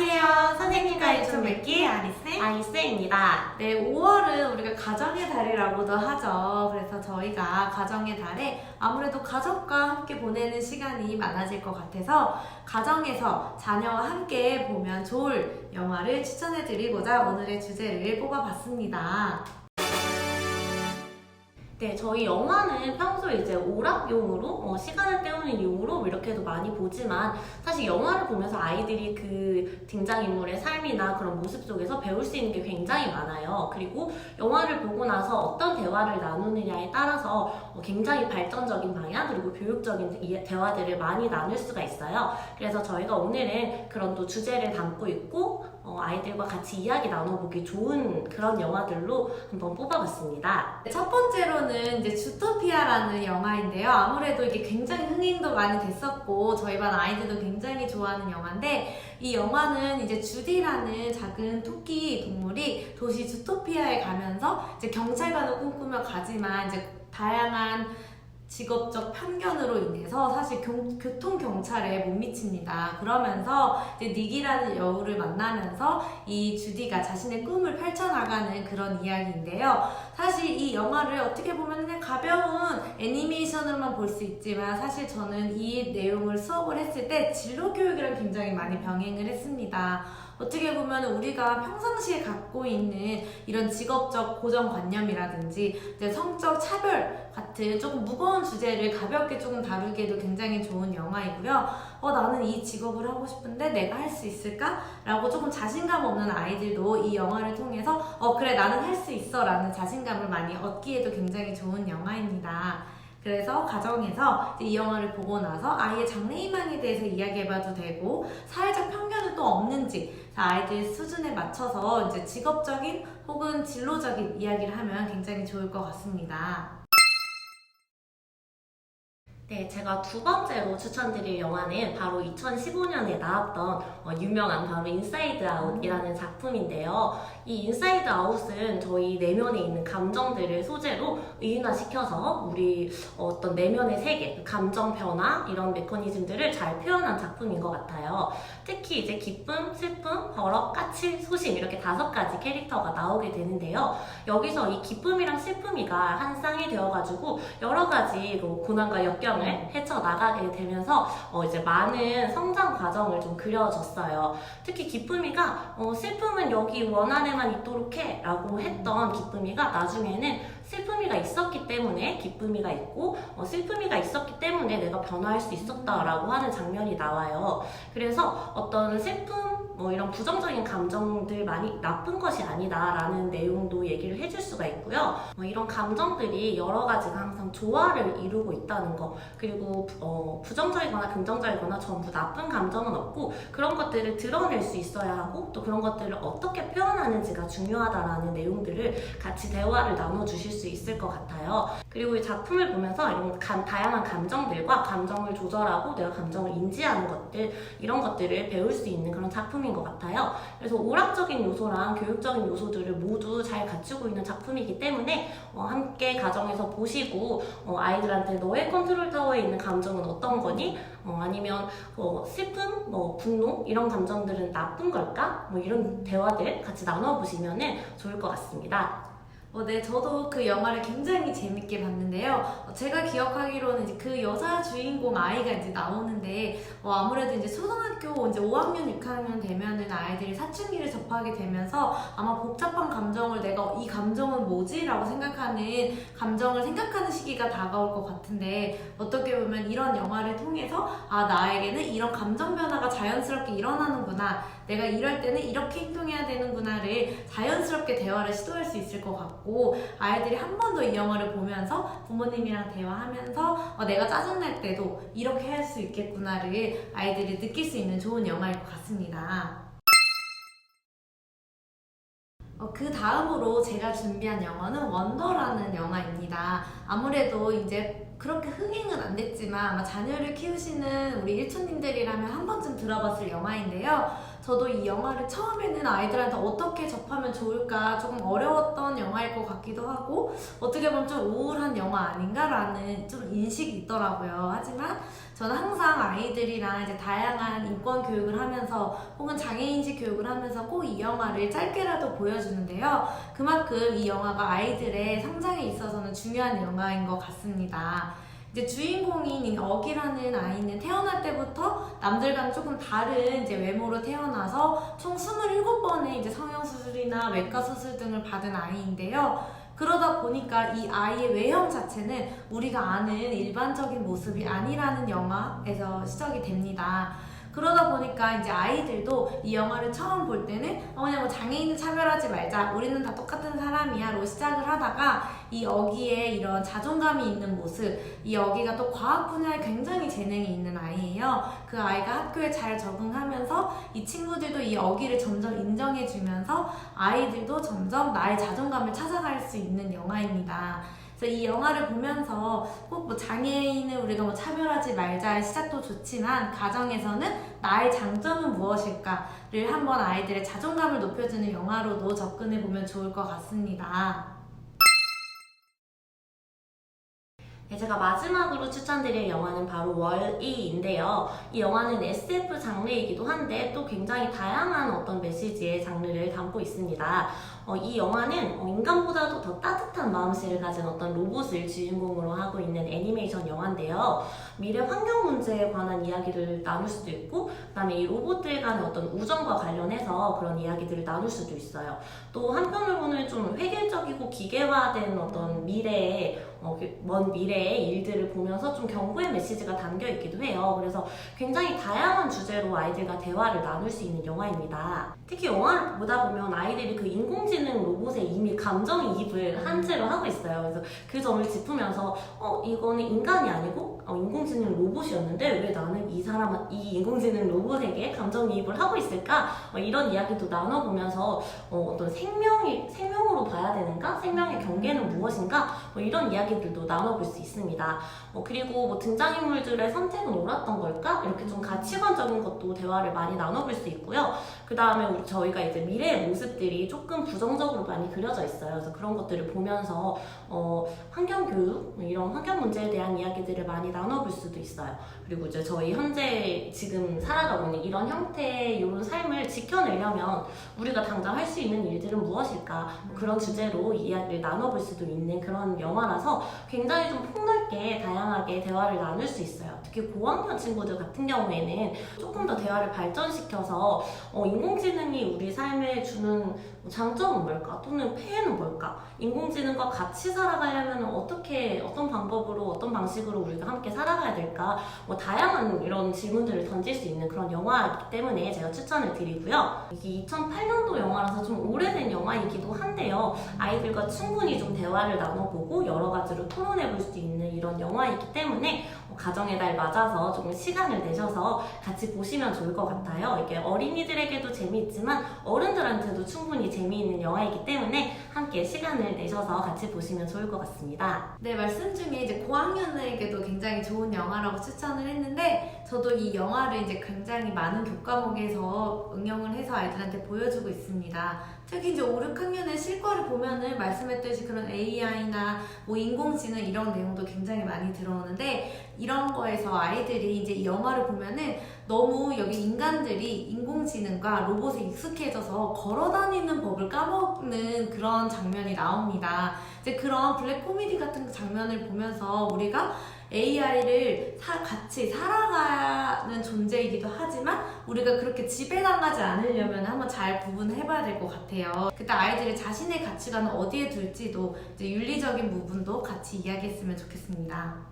안녕하세요. 선생님과 유튜브 맺기 아리스입니다. 네, 5월은 우리가 가정의 달이라고도 하죠. 그래서 저희가 가정의 달에 아무래도 가족과 함께 보내는 시간이 많아질 것 같아서 가정에서 자녀와 함께 보면 좋을 영화를 추천해드리고자 오늘의 주제를 뽑아봤습니다. 네, 저희 영화는 평소에 이제 오락용으로, 시간을 때우는 용으로 이렇게도 많이 보지만 사실 영화를 보면서 아이들이 그 등장인물의 삶이나 그런 모습 속에서 배울 수 있는 게 굉장히 많아요. 그리고 영화를 보고 나서 어떤 대화를 나누느냐에 따라서 굉장히 발전적인 방향 그리고 교육적인 대화들을 많이 나눌 수가 있어요. 그래서 저희가 오늘은 그런 또 주제를 담고 있고 아이들과 같이 이야기 나눠보기 좋은 그런 영화들로 한번 뽑아봤습니다. 첫 번째로는 이제 주토피아라는 영화인데요. 아무래도 이게 굉장히 흥행도 많이 됐었고 저희 반 아이들도 굉장히 좋아하는 영화인데 이 영화는 이제 주디라는 작은 토끼 동물이 도시 주토피아에 가면서 이제 경찰관을 꿈꾸며 가지만 이제 다양한 직업적 편견으로 인해서 사실 교통경찰에 못 미칩니다. 그러면서 이제 닉이라는 여우를 만나면서 이 주디가 자신의 꿈을 펼쳐나가는 그런 이야기인데요. 사실 이 영화를 어떻게 보면 그냥 가벼운 애니메이션으로만 볼 수 있지만 사실 저는 이 내용을 수업을 했을 때 진로 교육이랑 굉장히 많이 병행을 했습니다. 어떻게 보면 우리가 평상시에 갖고 있는 이런 직업적 고정관념이라든지 이제 성적 차별 같은 조금 무거운 주제를 가볍게 조금 다루기에도 굉장히 좋은 영화이고요. 나는 이 직업을 하고 싶은데 내가 할 수 있을까? 라고 조금 자신감 없는 아이들도 이 영화를 통해서 그래 나는 할 수 있어 라는 자신감을 많이 얻기에도 굉장히 좋은 영화입니다. 그래서 가정에서 이 영화를 보고 나서 아이의 장래희망에 대해서 이야기해봐도 되고 사회적 편견은 또 없는지 아이들 수준에 맞춰서 이제 직업적인 혹은 진로적인 이야기를 하면 굉장히 좋을 것 같습니다. 네, 제가 두 번째로 추천드릴 영화는 바로 2015년에 나왔던 유명한 바로 인사이드 아웃이라는 작품인데요. 이 인사이드 아웃은 저희 내면에 있는 감정들을 소재로 의인화시켜서 우리 어떤 내면의 세계, 감정 변화 이런 메커니즘들을 잘 표현한 작품인 것 같아요. 특히 이제 기쁨, 슬픔, 버럭, 까칠, 소심 이렇게 5가지 캐릭터가 나오게 되는데요. 여기서 이 기쁨이랑 슬픔이가 한 쌍이 되어가지고 여러 가지로 고난과 역경을 헤쳐나가게 되면서 이제 많은 성장 과정을 좀 그려줬어요. 특히 기쁨이가 슬픔은 여기 원 안에만 있도록 해 라고 했던 기쁨이가 나중에는 슬픔이가 있었기 때문에 기쁨이가 있고 슬픔이가 있었기 때문에 내가 변화할 수 있었다라고 하는 장면이 나와요. 그래서 어떤 슬픔 이런 부정적인 감정들 많이 나쁜 것이 아니다라는 내용도 얘기를 해줄 수가 있고요. 이런 감정들이 여러 가지가 항상 조화를 이루고 있다는 거, 그리고 부정적이거나 긍정적이거나 전부 나쁜 감정은 없고 그런 것들을 드러낼 수 있어야 하고 또 그런 것들을 어떻게 표현하는지가 중요하다라는 내용들을 같이 대화를 나눠주실 수 있을 것 같아요. 그리고 이 작품을 보면서 이런 다양한 감정들과 감정을 조절하고 내가 감정을 인지하는 것들 이런 것들을 배울 수 있는 그런 작품인 것 같아요. 그래서 오락적인 요소랑 교육적인 요소들을 모두 잘 갖추고 있는 작품이기 때문에 함께 가정에서 보시고 아이들한테 너의 컨트롤 타워에 있는 감정은 어떤 거니? 아니면 슬픔, 분노 이런 감정들은 나쁜 걸까? 이런 대화들 같이 나눠보시면 좋을 것 같습니다. 네, 저도 그 영화를 굉장히 재밌게 봤는데요. 제가 기억하기로는 이제 그 여자 주인공 아이가 이제 나오는데, 아무래도 이제 초등학교 이제 5학년, 6학년 되면은 아이들이 사춘기를 접하게 되면서 아마 복잡한 감정을 내가 이 감정은 뭐지? 라고 생각하는 감정을 생각하는 시기가 다가올 것 같은데, 어떻게 보면 이런 영화를 통해서 나에게는 이런 감정 변화가 자연스럽게 일어나는구나. 내가 이럴 때는 이렇게 행동해야 되는구나를 자연스럽게 대화를 시도할 수 있을 것 같고 아이들이 한 번 더 이 영화를 보면서 부모님이랑 대화하면서 내가 짜증날 때도 이렇게 할 수 있겠구나를 아이들이 느낄 수 있는 좋은 영화일 것 같습니다. 그 다음으로 제가 준비한 영화는 원더라는 영화입니다. 아무래도 이제 그렇게 흥행은 안 됐지만 아마 자녀를 키우시는 우리 일촌님들이라면 한 번쯤 들어봤을 영화인데요. 저도 이 영화를 처음에는 아이들한테 어떻게 접하면 좋을까 조금 어려웠던 영화일 것 같기도 하고 어떻게 보면 좀 우울한 영화 아닌가라는 좀 인식이 있더라고요. 하지만 저는 항상 아이들이랑 이제 다양한 인권 교육을 하면서 혹은 장애인식 교육을 하면서 꼭 이 영화를 짧게라도 보여주는데요. 그만큼 이 영화가 아이들의 성장에 있어서는 중요한 영화인 것 같습니다. 이제 주인공인 어기라는 아이는 태어날 때부터 남들과는 조금 다른 이제 외모로 태어나서 총 27번의 이제 성형수술이나 외과수술 등을 받은 아이인데요. 그러다 보니까 이 아이의 외형 자체는 우리가 아는 일반적인 모습이 아니라는 영화에서 시작이 됩니다. 그러다 보니까 이제 아이들도 이 영화를 처음 볼 때는 그냥 뭐 장애인을 차별하지 말자, 우리는 다 똑같은 사람이야로 시작을 하다가 이 어기의 이런 자존감이 있는 모습, 이 어기가 또 과학 분야에 굉장히 재능이 있는 아이예요. 그 아이가 학교에 잘 적응하면서 이 친구들도 이 어기를 점점 인정해주면서 아이들도 점점 나의 자존감을 찾아갈 수 있는 영화입니다. 그래서 이 영화를 보면서 꼭 뭐 장애인을 우리가 뭐 차별하지 말자의 시작도 좋지만 가정에서는 나의 장점은 무엇일까를 한번 아이들의 자존감을 높여주는 영화로도 접근해 보면 좋을 것 같습니다. 네, 제가 마지막으로 추천드릴 영화는 바로 월이인데요. 이 영화는 SF 장르이기도 한데 또 굉장히 다양한 어떤 메시지의 장르를 담고 있습니다. 이 영화는 인간보다도 더 따뜻한 마음씨를 가진 어떤 로봇을 주인공으로 하고 있는 애니메이션 영화인데요. 미래 환경 문제에 관한 이야기를 나눌 수도 있고, 그다음에 이 로봇들 간의 어떤 우정과 관련해서 그런 이야기들을 나눌 수도 있어요. 또 한편으로는 좀 획일적이고 기계화된 어떤 미래의 먼 미래의 일들을 보면서 좀 경고의 메시지가 담겨 있기도 해요. 그래서 굉장히 다양한 주제로 아이들과 대화를 나눌 수 있는 영화입니다. 특히 영화를 보다 보면 아이들이 그 인공지능 로봇에 이미 감정이입을 한 채로 하고 있어요. 그래서 그 점을 짚으면서 이거는 인간이 아니고 인공지능 로봇이었는데 왜 나는 이 인공지능 로봇에게 감정이입을 하고 있을까? 이런 이야기도 나눠보면서 어떤 생명으로 봐야 되는가? 생명의 경계는 무엇인가? 이런 이야기들도 나눠볼 수 있습니다. 그리고 등장인물들의 선택은 옳았던 걸까? 이렇게 좀 가치관적인 것도 대화를 많이 나눠볼 수 있고요. 그 다음에 저희가 이제 미래의 모습들이 조금 부정적으로 많이 그려져 있어요. 그래서 그런 것들을 보면서 환경교육, 이런 환경 문제에 대한 이야기들을 많이 나눠볼 수도 있어요. 그리고 이제 저희 현재 지금 살아가고 있는 이런 형태의 이런 삶을 지켜내려면 우리가 당장 할 수 있는 일들은 무엇일까? 그런 주제로 이야기를 나눠볼 수도 있는 그런 영화라서 굉장히 좀 폭넓게 다양하게 대화를 나눌 수 있어요. 특히 고학년 친구들 같은 경우에는 조금 더 대화를 발전시켜서 인공지능이 우리 삶에 주는 장점은 뭘까? 또는 폐해는 뭘까? 인공지능과 같이 살아가려면 어떤 방법으로, 어떤 방식으로 우리가 함께 살아가야 될까? 다양한 이런 질문들을 던질 수 있는 그런 영화이기 때문에 제가 추천을 드리고요. 이게 2008년도 영화라서 좀 오래된 영화이기도 한데요. 아이들과 충분히 좀 대화를 나눠보고 여러 가지로 토론해볼 수 있는 이런 영화이기 때문에 가정의 달 맞아서 조금 시간을 내셔서 같이 보시면 좋을 것 같아요. 이게 어린이들에게도 재미있지만 어른들한테도 충분히 재미있는 영화이기 때문에 함께 시간을 내셔서 같이 보시면 좋을 것 같습니다. 네, 말씀 중에 이제 고학년에게도 굉장히 좋은 영화라고 추천을 했는데 저도 이 영화를 이제 굉장히 많은 교과목에서 응용을 해서 아이들한테 보여주고 있습니다. 특히 이제 5, 6학년의 실과를 보면은 말씀했듯이 그런 AI나 인공지능 이런 내용도 굉장히 많이 들어오는데 이런 거에서 아이들이 이제 이 영화를 보면은 너무 여기 인간들이 인공지능과 로봇에 익숙해져서 걸어다니는 법을 까먹는 그런 장면이 나옵니다. 이제 그런 블랙 코미디 같은 장면을 보면서 우리가 AI를 같이 살아가는 존재이기도 하지만 우리가 그렇게 지배당하지 않으려면 한번 잘 구분해봐야 될 것 같아요. 그때 아이들이 자신의 가치관을 어디에 둘지도 이제 윤리적인 부분도 같이 이야기했으면 좋겠습니다.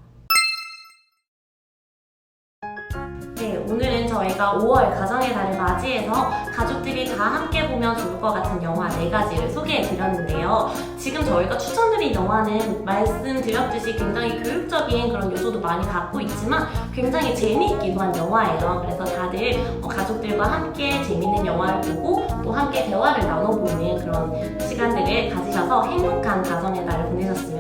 네, 오늘은 저희가 5월 가정의 달을 맞이해서 가족들이 다 함께 보면 좋을 것 같은 영화 4가지를 소개해드렸는데요. 지금 저희가 추천드린 영화는 말씀드렸듯이 굉장히 교육적인 그런 요소도 많이 갖고 있지만 굉장히 재미있기도 한 영화예요. 그래서 다들 가족들과 함께 재밌는 영화를 보고 또 함께 대화를 나눠보는 그런 시간들을 가지셔서 행복한 가정의 달을 보내셨으면